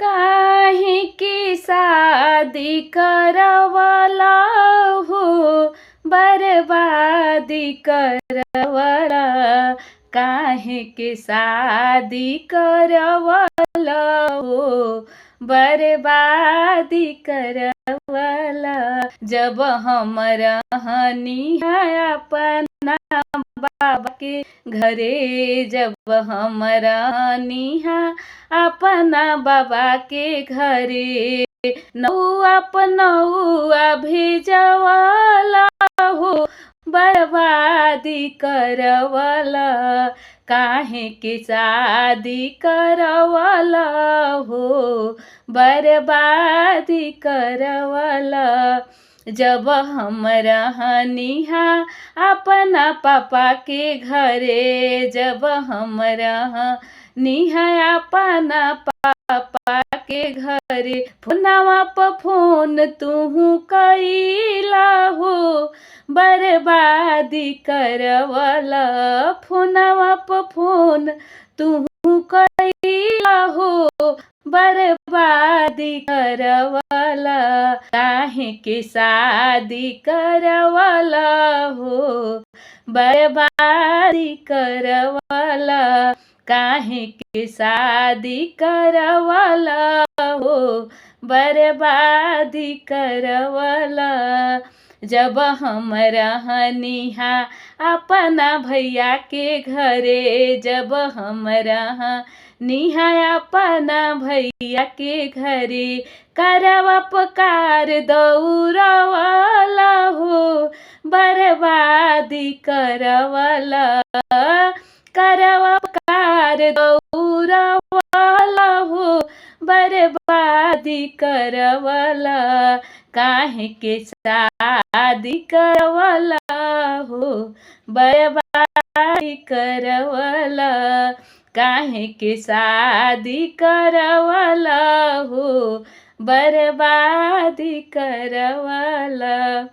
काहे की शादी करवला हो, बर्बादी करवला। काहे के शादी करवला हो, बर्बादी करवला। जब हम रहनी है अपना बाबा के घरे, जब हम रहनी है अपना बाबा के घरे, नौआ पनौआ भेजवला हो, बर्बादी करवला। काहे के शादी करवला हो, बर्बादी करवला। जब हम रहनी हा अपना पापा के घरे, जब हम रहनी हा अपना पापा के घरे, फोनवा प फोन तुहू कइला हो, बर्बादी करवला। फोनवा प फोन तुहू कइला हो, बर्बादी करवला। काहे के शादी करवला हो, बर्बादी करवला। काहे के शादी करवला हो, बर्बादी करवला। जब हम रहनी हा अपना भैया के घरे, जब हम रहनी हा अपना भैया के घरे, करवा पकार दौड़वला हो, बर्बादी करवला। करवा पकार दौड़वला हो, बर्बादी करवला। काहे के शादी करवला हो, बर्बादी करवला। काहे के शादी करवला हो, बर्बादी करवला।